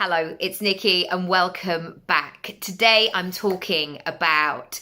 Hello, it's Nikki and welcome back. Today I'm talking about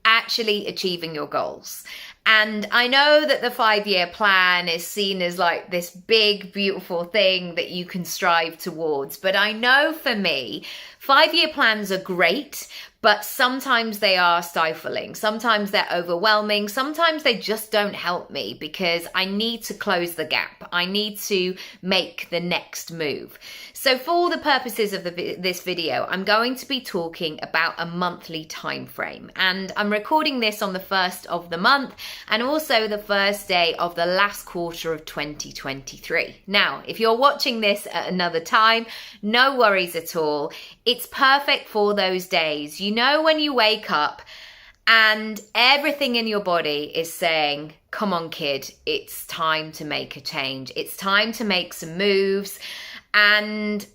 actually achieving your goals. And I know that the 5-year plan is seen as like this big, beautiful thing that you can strive towards. But I know for me, 5-year plans are great, but sometimes they are stifling. Sometimes they're overwhelming. Sometimes they just don't help me because I need to close the gap. I need to make the next move. So for the purposes of this video, I'm going to be talking about a monthly time frame. And I'm recording this on the 1st of the month and also the first day of the last quarter of 2023. Now, if you're watching this at another time, no worries at all. It's perfect for those days. You know, when you wake up and everything in your body is saying, come on, kid, it's time to make a change. It's time to make some moves. And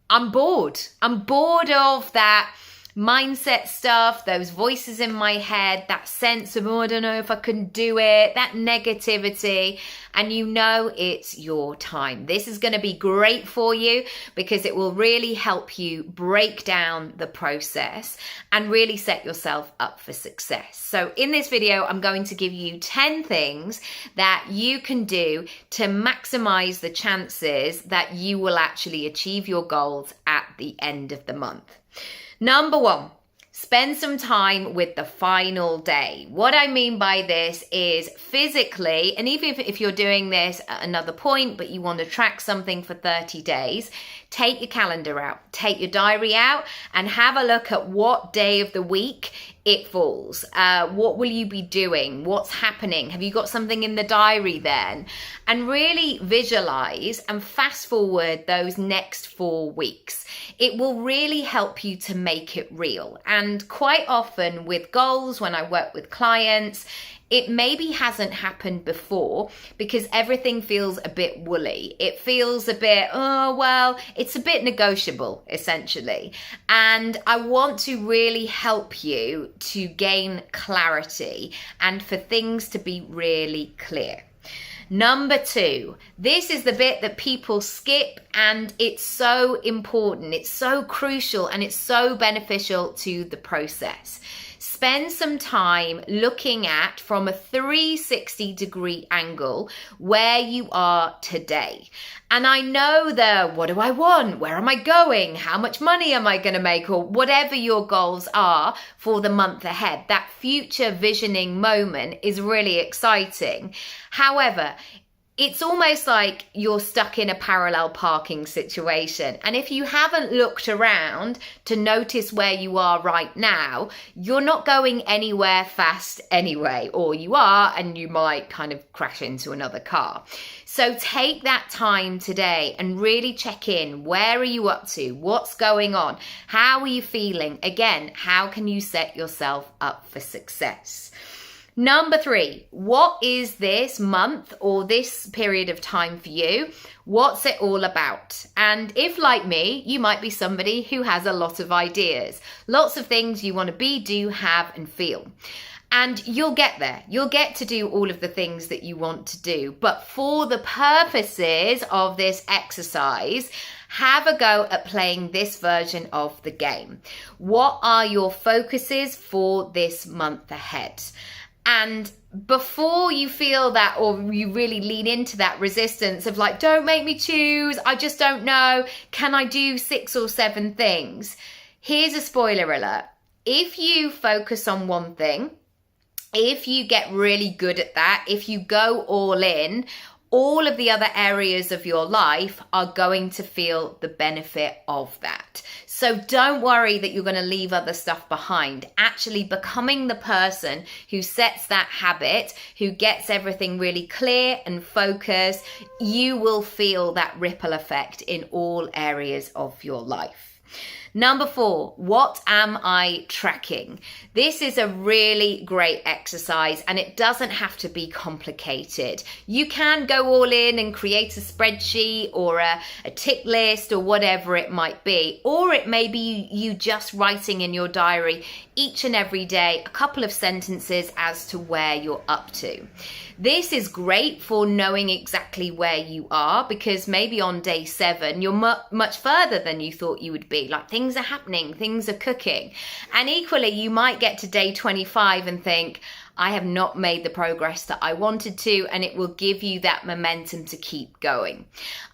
I'm bored. I'm bored of that mindset stuff, those voices in my head, that sense of, oh, I don't know if I can do it, that negativity. And you know it's your time. This is going to be great for you because it will really help you break down the process and really set yourself up for success. So in this video, I'm going to give you 10 things that you can do to maximize the chances that you will actually achieve your goals at the end of the month. Number 1, spend some time with the final day. What I mean by this is physically, and even if you're doing this at another point, but you want to track something for 30 days, take your calendar out, take your diary out, and have a look at what day of the week it falls. What will you be doing? What's happening? Have you got something in the diary then? And really visualize and fast forward those next 4 weeks. It will really help you to make it real. And quite often with goals, when I work with clients, it maybe hasn't happened before because everything feels a bit woolly. It feels a bit, oh, well, it's a bit negotiable, essentially. And I want to really help you to gain clarity and for things to be really clear. Number 2, this is the bit that people skip and it's so important, it's so crucial and it's so beneficial to the process. Spend some time looking at from a 360-degree angle where you are today. And I know what do I want? Where am I going? How much money am I going to make? Or whatever your goals are for the month ahead. That future visioning moment is really exciting. However, it's almost like you're stuck in a parallel parking situation. And if you haven't looked around to notice where you are right now, you're not going anywhere fast anyway, or you are, and you might kind of crash into another car. So take that time today and really check in. Where are you up to? What's going on? How are you feeling? Again, how can you set yourself up for success? Number 3, what is this month or this period of time for you? What's it all about? And if, like me, you might be somebody who has a lot of ideas, lots of things you want to be, do, have, and feel. And you'll get there. You'll get to do all of the things that you want to do. But for the purposes of this exercise, have a go at playing this version of the game. What are your focuses for this month ahead? And before you feel that, or you really lean into that resistance of like, don't make me choose, I just don't know, can I do 6 or 7 things? Here's a spoiler alert. If you focus on one thing, if you get really good at that, if you go all in, all of the other areas of your life are going to feel the benefit of that. So don't worry that you're going to leave other stuff behind. Actually becoming the person who sets that habit, who gets everything really clear and focused, you will feel that ripple effect in all areas of your life. Number 4, what am I tracking? This is a really great exercise and it doesn't have to be complicated. You can go all in and create a spreadsheet or a tick list or whatever it might be. Or it may be you just writing in your diary each and every day a couple of sentences as to where you're up to. This is great for knowing exactly where you are, because maybe on day 7 you're much further than you thought you would be. Like, things are happening, things are cooking. And equally, you might get to day 25 and think, I have not made the progress that I wanted to, and it will give you that momentum to keep going.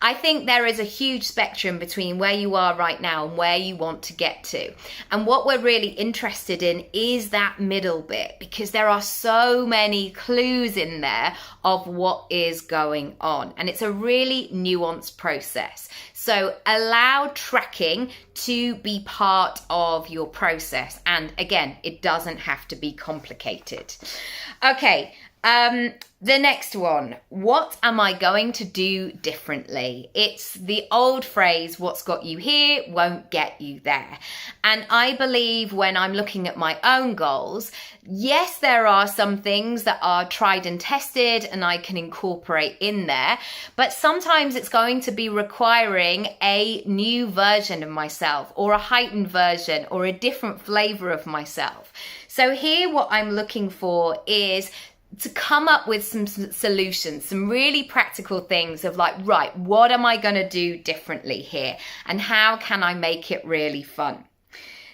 I think there is a huge spectrum between where you are right now and where you want to get to. And what we're really interested in is that middle bit, because there are so many clues in there of what is going on. And it's a really nuanced process. So allow tracking to be part of your process. And again, it doesn't have to be complicated. Okay, the next one. What am I going to do differently? It's the old phrase, what's got you here won't get you there. And I believe when I'm looking at my own goals, yes, there are some things that are tried and tested and I can incorporate in there, but sometimes it's going to be requiring a new version of myself or a heightened version or a different flavor of myself. So here what I'm looking for is to come up with some solutions, some really practical things of like, right, what am I going to do differently here? And how can I make it really fun?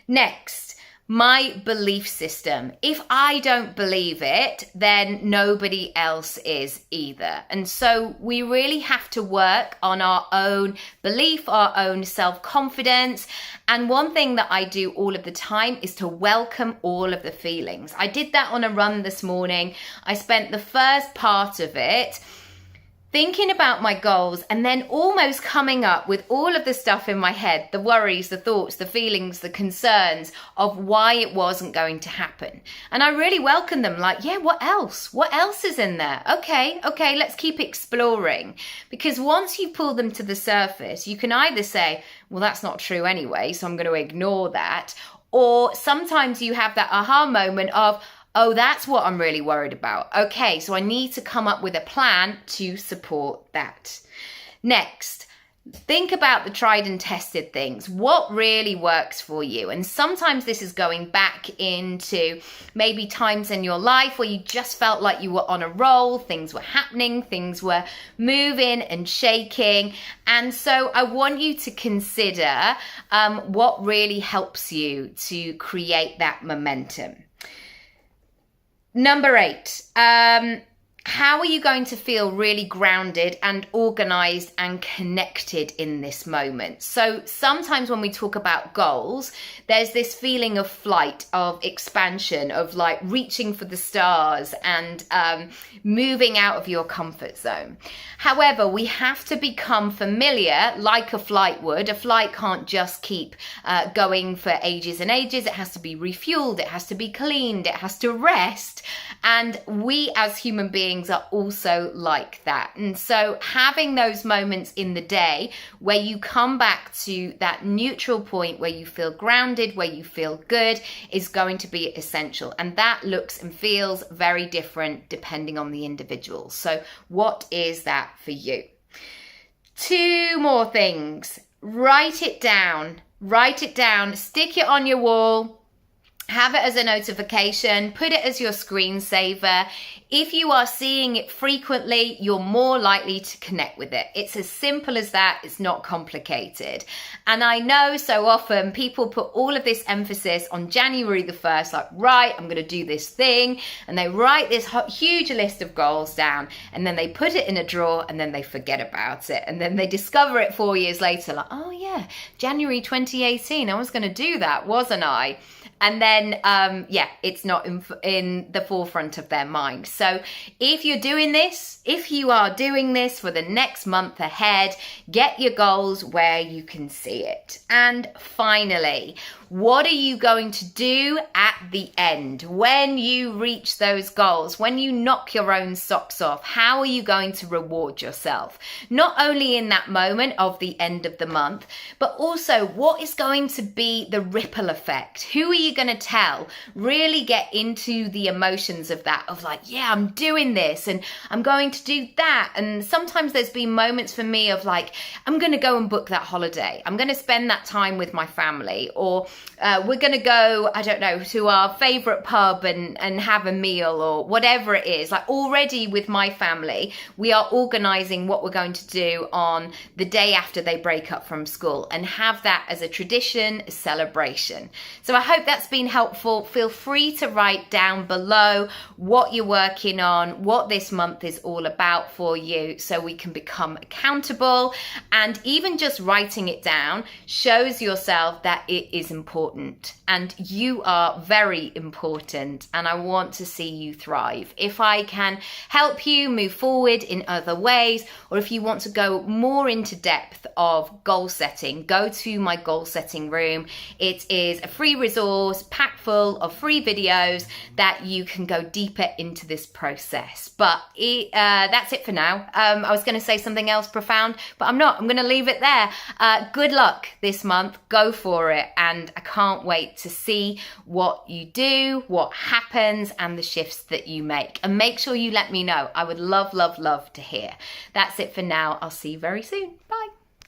Next, my belief system. If I don't believe it, then nobody else is either. And so we really have to work on our own belief, our own self-confidence. And one thing that I do all of the time is to welcome all of the feelings. I did that on a run this morning. I spent the first part of it thinking about my goals and then almost coming up with all of the stuff in my head, the worries, the thoughts, the feelings, the concerns of why it wasn't going to happen. And I really welcome them, like, yeah, what else? What else is in there? Okay, let's keep exploring. Because once you pull them to the surface, you can either say, well, that's not true anyway, so I'm going to ignore that. Or sometimes you have that aha moment of, oh, that's what I'm really worried about. Okay, so I need to come up with a plan to support that. Next, think about the tried and tested things. What really works for you? And sometimes this is going back into maybe times in your life where you just felt like you were on a roll, things were happening, things were moving and shaking. And so I want you to consider what really helps you to create that momentum. Number 8, how are you going to feel really grounded and organized and connected in this moment? So sometimes when we talk about goals, there's this feeling of flight, of expansion, of like reaching for the stars and moving out of your comfort zone. However, we have to become familiar like a flight would. A flight can't just keep going for ages and ages. It has to be refueled. It has to be cleaned. It has to rest. And we as human beings are also like that. And so having those moments in the day where you come back to that neutral point where you feel grounded, where you feel good, is going to be essential. And that looks and feels very different depending on the individual. So what is that for you? 2 more things. Write it down, stick it on your wall. Have it as a notification, put it as your screensaver. If you are seeing it frequently, you're more likely to connect with it. It's as simple as that. It's not complicated. And I know so often people put all of this emphasis on January the 1st, like, right, I'm going to do this thing. And they write this huge list of goals down and then they put it in a drawer and then they forget about it. And then they discover it 4 years later, like, oh yeah, January 2018, I was going to do that, wasn't I? And then then yeah, it's not in the forefront of their mind. So if you're doing this, if you are doing this for the next month ahead, get your goals where you can see it. And finally, what are you going to do at the end when you reach those goals, when you knock your own socks off? How are you going to reward yourself? Not only in that moment of the end of the month, but also what is going to be the ripple effect? Who are you going to tell? Really get into the emotions of that, of like, yeah, I'm doing this and I'm going to do that. And sometimes there's been moments for me of like, I'm going to go and book that holiday. I'm going to spend that time with my family, or we're going to go, I don't know, to our favorite pub and have a meal, or whatever it is. Like already with my family, we are organizing what we're going to do on the day after they break up from school and have that as a tradition, a celebration. So I hope that's been helpful. Feel free to write down below what you're working on, what this month is all about for you, so we can become accountable. And even just writing it down shows yourself that it is important, and you are very important, and I want to see you thrive. If I can help you move forward in other ways, or if you want to go more into depth of goal setting, go to my goal setting room. It is a free resource packed full of free videos that you can go deeper into this process. But that's it for now. I was going to say something else profound, but I'm not. I'm going to leave it there. Good luck this month. Go for it. And I can't wait to see what you do, what happens, and the shifts that you make. And make sure you let me know. I would love, love, love to hear. That's it for now. I'll see you very soon. Bye.